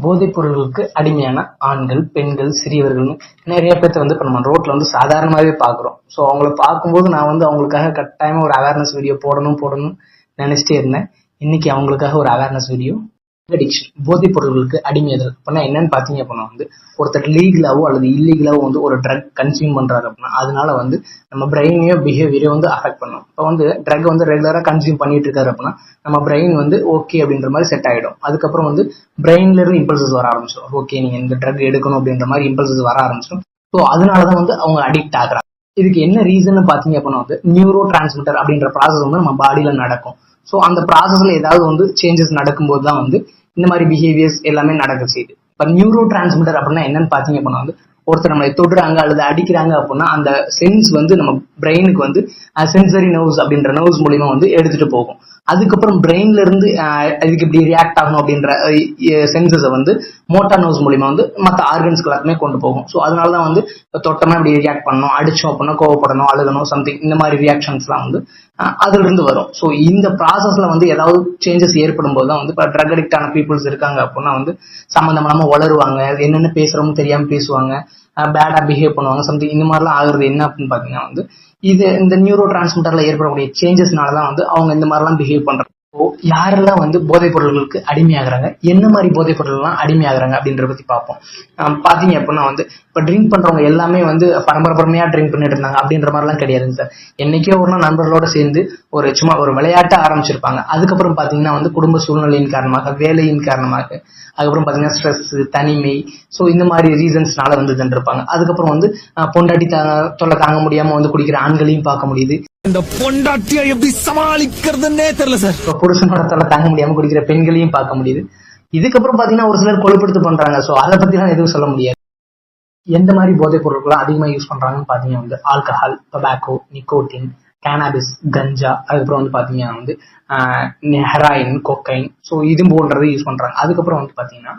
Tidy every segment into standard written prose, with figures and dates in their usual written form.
போதைப் பொருள்களுக்கு அடிமையான ஆண்கள், பெண்கள், சிறியவர்கள்னு நிறைய பேர்த்த வந்து இப்ப நம்ம ரோட்ல வந்து சாதாரணமாவே பாக்குறோம். ஸோ அவங்கள பார்க்கும்போது நான் வந்து அவங்களுக்காக கட்டாயமா ஒரு அவேர்னஸ் வீடியோ போடணும்னு நினைச்சிட்டே இருந்தேன். இன்னைக்கு அவங்களுக்காக ஒரு அவேர்னஸ் வீடியோ. அடிக்ஷன், போதைப் பொருள்களுக்கு அடிமையாதல் அப்படின்னா என்னன்னு பாத்தீங்க அப்படின்னா வந்து ஒருத்தர் லீகலாவோ அல்லது இல்லீகலாவோ வந்து ஒரு ட்ரக் கன்சியூம் பண்றாரு அப்படின்னா அதனால வந்து நம்ம பிரெயினையோ பிஹேவியரையோ வந்து அஃபெக்ட் பண்ணும். இப்போ வந்து ட்ரக் வந்து ரெகுலரா கன்சியூம் பண்ணிட்டு இருக்காரு அப்படின்னா நம்ம பிரெயின் வந்து ஓகே அப்படின்ற மாதிரி செட் ஆயிடும். அதுக்கப்புறம் வந்து பிரெயின்ல இருந்து இம்பல்சஸ் வர ஆரம்பிச்சிடும். ஓகே நீங்க இந்த ட்ரக் எடுக்கணும் அப்படின்ற மாதிரி இம்பல்சஸ் வர ஆரம்பிச்சிடும். ஸோ அதனாலதான் வந்து அவங்க அடிக்ட் ஆகுறாங்க. இதுக்கு என்ன ரீசன் பாத்தீங்க அப்படின்னா வந்து நியூரோ டிரான்ஸ்மிட்டர் அப்படின்ற ப்ராசஸ் வந்து நம்ம பாடியில நடக்கும். ஸோ அந்த ப்ராசஸ்ல ஏதாவது வந்து சேஞ்சஸ் நடக்கும்போது தான் வந்து இந்த மாதிரி பிஹேவியர்ஸ் எல்லாமே நடக்க செய்யுது. இப்ப நியூரோ டிரான்ஸ்மிட்டர் அப்படின்னா என்னன்னு பாத்தீங்க அப்படின்னா வந்து ஒருத்தர் நம்மளை தொடுறாங்க அல்லது அடிக்கிறாங்க அப்படின்னா அந்த சென்ஸ் வந்து நம்ம பிரெயினுக்கு வந்து சென்சரி நர்வ்ஸ் அப்படின்ற நர்வ்ஸ் மூலியமா வந்து எடுத்துட்டு போகும். அதுக்கப்புறம் பிரெயின்ல இருந்து இதுக்கு இப்படி ரியாக்ட் ஆகணும் அப்படின்ற சென்சஸை வந்து மோட்டார் நர்வ்ஸ் மூலியமா வந்து மற்ற ஆர்கன்ஸ்க்கு எல்லாருமே கொண்டு போகும். ஸோ அதனாலதான் வந்து தொட்டமா இப்படி ரியாக்ட் பண்ணணும், அடிச்சோம் அப்படின்னா கோவப்படணும், அழுகணும், சம்திங் இந்த மாதிரி ரியாக்ஷன்ஸ் எல்லாம் வந்து அதுல இருந்து வரும். ஸோ இந்த ப்ராசஸ்ல வந்து ஏதாவது சேஞ்சஸ் ஏற்படும் போதுதான் வந்து இப்போ ட்ரக் அடிக்ட் ஆன பீப்புள்ஸ் இருக்காங்க அப்படின்னா வந்து சம்பந்தமா வளருவாங்க, என்னென்ன பேசுறோம்னு தெரியாம பேசுவாங்க, பேடா பிஹேவ் பண்ணுவாங்க, சம்திங் இந்த மாதிரிலாம் ஆகுறது என்ன அப்படின்னு பாத்தீங்கன்னா வந்து இது இந்த நியூரோ டிரான்ஸ்மிட்டர்ல ஏற்படக்கூடிய சேஞ்சஸ்னாலதான் வந்து அவங்க இந்த மாதிரிலாம் பிஹேவ் பண்றாங்க. யாரெல்லாம் வந்து போதைப் பொருள்களுக்கு அடிமையாகிறாங்க, என்ன மாதிரி போதைப் பொருள்லாம் அடிமையாகிறாங்க அப்படின்றத பத்தி பார்ப்போம். பாத்தீங்க அப்படின்னா வந்து இப்ப ட்ரிங்க் பண்றவங்க எல்லாமே வந்து பரம்பரையா ட்ரிங்க் பண்ணிட்டு இருந்தாங்க அப்படின்ற மாதிரி எல்லாம் கிடையாதுங்க சார். என்னைக்கோ ஒரு நாள் நண்பர்களோட சேர்ந்து சும்மா ஒரு விளையாட்ட ஆரம்பிச்சிருப்பாங்க. அதுக்கப்புறம் பாத்தீங்கன்னா வந்து குடும்ப சூழ்நிலையின் காரணமாக, வேலையின் காரணமாக, அதுக்கப்புறம் பாத்தீங்கன்னா ஸ்ட்ரெஸ், தனிமை, சோ இந்த மாதிரி ரீசன்ஸ்னால வந்து இருப்பாங்க. அதுக்கப்புறம் வந்து பொண்டாட்டி தொல்லை தாங்க முடியாம வந்து குடிக்கிற ஆண்களையும் பார்க்க முடியுது. இந்த பொண்டாட்டியை எப்படி சமாளிக்கிறதுன்னே தெரியல சார். புருஷனோட தொல்லை தாங்க முடியாம குடிக்கிற பெண்களையும் பார்க்க முடியுது. இதுக்கப்புறம் பாத்தீங்கன்னா ஒரு சிலர் கொழுப்படுத்து பண்றாங்க. சோ அதை பத்தி எல்லாம் எதுவும் சொல்ல முடியாது. எந்த மாதிரி போதைப் பொருட்கள் அதிகமா யூஸ் பண்றாங்கன்னு பாத்தீங்கன்னா வந்து ஆல்கஹால், டொபாக்கோ, நிக்கோட்டின், கேனாபிஸ், கஞ்சா, அதுக்கப்புறம் வந்து பாத்தீங்கன்னா வந்து ஹெராயின், கொக்கைன், ஸோ இது போன்றது யூஸ் பண்றாங்க. அதுக்கப்புறம் வந்து பாத்தீங்கன்னா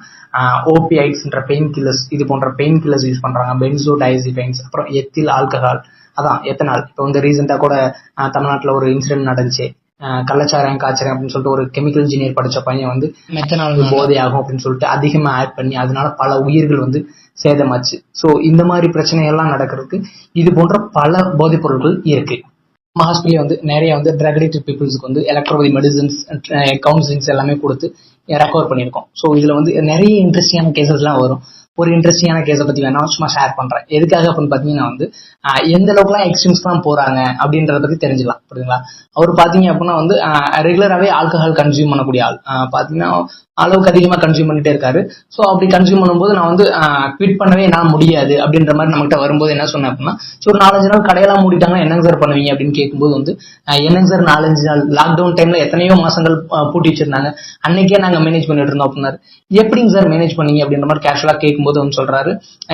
ஓபிஐட்ஸ்ன்ற பெயின் கில்லர்ஸ், இது போன்ற பெயின் கில்லர்ஸ் யூஸ் பண்றாங்க. பென்சோடைசிபைன்ஸ், அப்புறம் எத்தில் ஆல்கஹால், அதான் எத்தனால். இப்போ வந்து ரீசெண்டா கூட தமிழ்நாட்டுல ஒரு இன்சிடென்ட் நடந்துச்சு. கள்ளச்சாராயம் காய்ச்சறேன் அப்படின்னு சொல்லிட்டு ஒரு கெமிக்கல் இன்ஜினியர் படிச்ச பையன் வந்து மெத்தனால் போதை ஆகும் அப்படின்னு சொல்லிட்டு அதிகமா ஆட் பண்ணி அதனால பல உயிர்கள் வந்து சேதமாச்சு. சோ இந்த மாதிரி பிரச்சனைகள்லாம் நடக்கிறதுக்கு இது போன்ற பல போதைப் பொருட்கள் இருக்கு. நம்ம ஹாஸ்பிட்டல் வந்து நிறைய வந்து ட்ரக் அடிக்டட் பீப்புள்ஸ்க்கு வந்து எலக்ட்ரோபதி மெடிசன்ஸ், கவுன்சிலிங்ஸ் எல்லாமே கொடுத்து ரெக்கவர் பண்ணியிருக்கோம். ஸோ இதுல வந்து நிறைய இன்ட்ரெஸ்டிங்கான கேசஸ் எல்லாம் வரும். ஒரு இன்ட்ரெஸ்டிங்கான கேஸை பத்தி வேணா சும்மா ஷேர் பண்றேன். எதுக்காக அப்படின்னு பாத்தீங்கன்னா வந்து எந்த அளவுக்கு எல்லாம் எக்ஸ்ட்ரீம்ஸ் தான் போறாங்க அப்படின்றத பத்தி தெரிஞ்சுக்கலாம். புரியுதுங்களா? அவர் பாத்தீங்க அப்படின்னா வந்து ரெகுலராகவே ஆல்கஹால் கன்சியூம் பண்ணக்கூடிய ஆள். பாத்தீங்கன்னா அளவுக்கு அதிகமா கன்சியூம் பண்ணிட்டே இருக்காரு. ஸோ அப்படி கன்சியூம் பண்ணும்போது நான் வந்து குவிட் பண்ணவே என்னால முடியாது அப்படின்ற மாதிரி நம்மகிட்ட வரும்போது என்ன சொன்னேன் அப்படின்னா, ஒரு 4-5 நாள் கடையெல்லாம் மூடிட்டாங்கன்னா என்னங்க சார் பண்ணுவீங்க அப்படின்னு கேட்கும்போது வந்து என்னங்க சார் 4-5 நாள் லாக்டவுன் டைம்ல எத்தனையோ மாசங்கள் பூட்டி வச்சிருந்தாங்க, அன்னைக்கே நாங்க மேனேஜ் பண்ணிட்டு இருந்தோம் அப்படின்னாரு. எப்படிங்க சார் மேனேஜ் பண்ணீங்க அப்படின்ற மாதிரி கேஷுவலா கேட்கும்போது வந்து சொல்றாரு,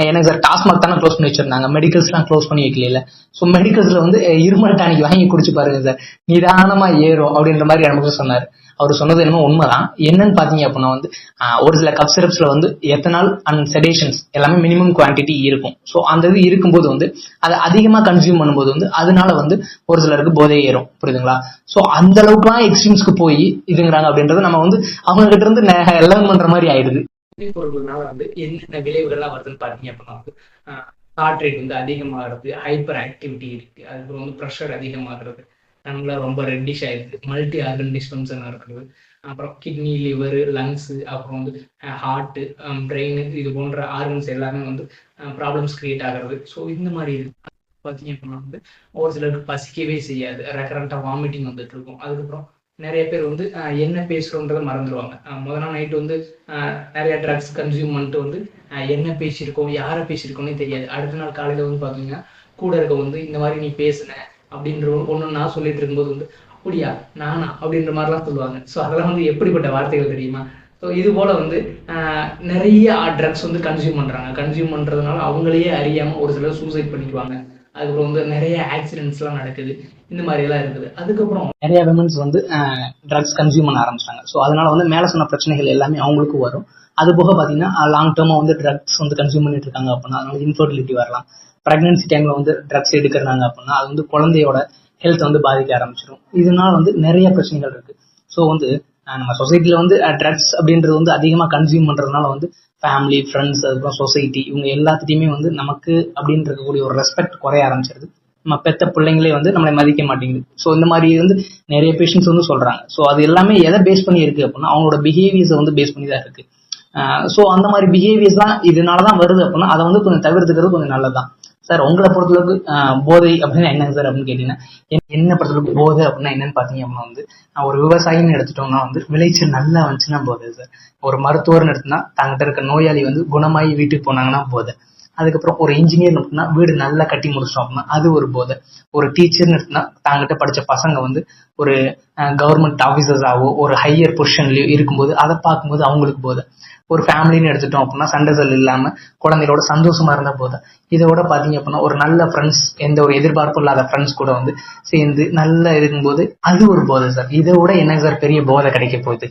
எனக்கு சார் டாஸ்மாக் தானே க்ளோஸ் பண்ணி வச்சிருந்தாங்க, மெடிக்கல்ஸ் எல்லாம் க்ளோஸ் பண்ணி வைக்கல. ஸோ மெடிக்கல்ஸ்ல வந்து இருமல் டானிக் வாங்கி குடிச்சு பாருங்க சார், நிதானமா ஏறும் அப்படின்ற மாதிரி நமக்கு சொன்னாரு. அவர் சொன்னது என்னமோ உண்மைதான். என்னன்னு பாத்தீங்க அப்படின்னா வந்து ஒரு சில கப் சிரப்ஸ்ல வந்து எத்தனால் அண்ட் செடேஷன்ஸ் எல்லாமே மினிமம் குவான்டிட்டி இருக்கும். ஸோ அந்த இது இருக்கும்போது வந்து அதை அதிகமா கன்சியூம் பண்ணும்போது வந்து அதனால வந்து ஒரு சிலருக்கு போதை ஏறும். புரியுதுங்களா? ஸோ அந்த அளவுக்குலாம் எக்ஸ்ட்ரீம்ஸ்க்கு போய் இதுங்கிறாங்க அப்படின்றது நம்ம வந்து அவங்க கிட்ட இருந்து லேர்ன் பண்ற மாதிரி ஆயிடுது. பொருட்கள்னால வந்து என்னென்ன விளைவுகள்லாம் வருதுன்னு பாத்தீங்க அப்படின்னா வந்து ஹார்ட் ரேட் வந்து அதிகமாகிறது, ஹைப்பர் ஆக்டிவிட்டி இருக்கு, அதுக்கப்புறம் வந்து ப்ரெஷர் அதிகமாகிறது, நம்மள ரொம்ப ரெட்டிஷ் ஆயிடுது, மல்டி ஆர்கன் டிஸ்பங்ஷன் இருக்கிறது, அப்புறம் கிட்னி, லிவர், லங்ஸ், அப்புறம் வந்து ஹார்ட், பிரெயின், இது போன்ற ஆர்கன்ஸ் எல்லாமே வந்து ப்ராப்ளம்ஸ் கிரியேட் ஆகிறது. ஸோ இந்த மாதிரி பார்த்தீங்க அப்படின்னா வந்து ஒரு சிலருக்கு பசிக்கவே செய்யாது, ரெக்கரண்டா வாமிட்டிங் வந்துட்டு இருக்கும். அதுக்கப்புறம் நிறைய பேர் வந்து என்ன பேசுறோன்றதை மறந்துடுவாங்க. முதல் நாள் நைட்டு வந்து நிறைய ட்ரக்ஸ் கன்சியூம் பண்ணிட்டு வந்து என்ன பேசியிருக்கோம், யாரை பேசியிருக்கோன்னே தெரியாது. அடுத்த நாள் காலையில வந்து பார்த்தீங்கன்னா கூட இருக்க வந்து இந்த மாதிரி நீ பேசுன அப்படின்ற ஒன்று நான் சொல்லிட்டு இருக்கும்போது வந்து அப்படியா நானா அப்படின்ற மாதிரிலாம் சொல்லுவாங்க. ஸோ அதெல்லாம் வந்து எப்படிப்பட்ட வார்த்தைகள் தெரியுமா? ஸோ இது போல வந்து நிறைய ட்ரக்ஸ் வந்து கன்சியூம் பண்றாங்க. கன்சியூம் பண்றதுனால அவங்களையே அறியாம ஒரு சிலர் சூசைட் பண்ணிக்குவாங்க. அதுக்கப்புறம் வந்து நிறைய ஆக்சிடென்ட்ஸ் எல்லாம் நடக்குது, இந்த மாதிரி எல்லாம் இருக்குது. அதுக்கப்புறம் நிறைய விமன்ஸ் வந்து ட்ரக்ஸ் கன்சியூம் பண்ண ஆரம்பிச்சாங்க. ஸோ அதனால வந்து மேல சொன்ன பிரச்சனைகள் எல்லாமே அவங்களுக்கும் வரும். அது போக பாத்தீங்கன்னா லாங் டேர்மா வந்து ட்ரக்ஸ் வந்து கன்சியூம் பண்ணிட்டு இருக்காங்க அப்படின்னா அதனால இன்ஃபர்டிலிட்டி வரலாம். பிரெக்னன்சி டைம்ல வந்து ட்ரக்ஸ் எடுக்கிறாங்க அப்படின்னா அது வந்து குழந்தையோட ஹெல்த் வந்து பாதிக்க ஆரம்பிச்சிடும். இதனால வந்து நிறைய பிரச்சனைகள் இருக்கு. ஸோ வந்து நம்ம சொசைட்டில வந்து ட்ரக்ஸ் அப்படின்றது வந்து அதிகமா கன்சியூம் பண்றதுனால வந்து ஃபேமிலி, ஃப்ரெண்ட்ஸ், அதுக்கப்புறம் சொசைட்டி இவங்க எல்லாத்துட்டையுமே வந்து நமக்கு அப்படின்னு இருக்கக்கூடிய ஒரு ரெஸ்பெக்ட் குறைய ஆரம்பிச்சிருது. நம்ம பெத்த பிள்ளைங்களே வந்து நம்மளை மதிக்க மாட்டேங்குது. ஸோ இந்த மாதிரி வந்து நிறைய பேஷண்ட்ஸ் வந்து சொல்றாங்க. ஸோ அது எல்லாமே எதை பேஸ் பண்ணி இருக்கு அப்படின்னா அவங்களோட பிஹேவியர்ஸை வந்து பேஸ் பண்ணி தான் இருக்கு. ஸோ அந்த மாதிரி பிஹேவியர்ஸ் தான் இதனாலதான் வருது அப்படின்னா அதை வந்து கொஞ்சம் தவிர்த்துக்கிறது கொஞ்சம் நல்லதுதான். சார் உங்களை பொறுத்தளவுக்கு போதை அப்படின்னா என்னங்க சார் அப்படின்னு கேட்டீங்கன்னா, என்ன பொறுத்தளவுக்கு போதை அப்படின்னா என்னன்னு பாத்தீங்க அப்படின்னா வந்து ஒரு விவசாயின்னு எடுத்துட்டோம்னா வந்து விளைச்சல் நல்லா வந்துச்சுன்னா போதை சார். ஒரு மருத்துவர்னு எடுத்துனா தங்கிட்ட இருக்க நோயாளி வந்து குணமாயி வீட்டுக்கு போனாங்கன்னா போதை. அதுக்கப்புறம் ஒரு இன்ஜினியர் அப்படின்னா வீடு நல்லா கட்டி முடிச்சோம் அப்படின்னா அது ஒரு போதை. ஒரு டீச்சர்னு எடுத்துனா தாங்கிட்ட படிச்ச பசங்க வந்து ஒரு கவர்மெண்ட் ஆபீசர்ஸாவோ ஒரு ஹையர் பொசிஷன்லயோ இருக்கும்போது அதை பார்க்கும்போது அவங்களுக்கு போதை. ஒரு ஃபேமிலின்னு எடுத்துட்டோம் அப்படின்னா சண்டைகள் இல்லாம குழந்தைகளோட சந்தோஷமா இருந்தா போதும். இதோட பாத்தீங்க அப்படின்னா ஒரு நல்ல ஃப்ரெண்ட்ஸ், எந்த ஒரு எதிர்பார்ப்பும் இல்லாத ஃப்ரெண்ட்ஸ் கூட வந்து சேர்ந்து நல்லா இருக்கும்போது அது ஒரு போதை சார். இதை விட என்ன சார் பெரிய போதை கிடைக்க போகுது?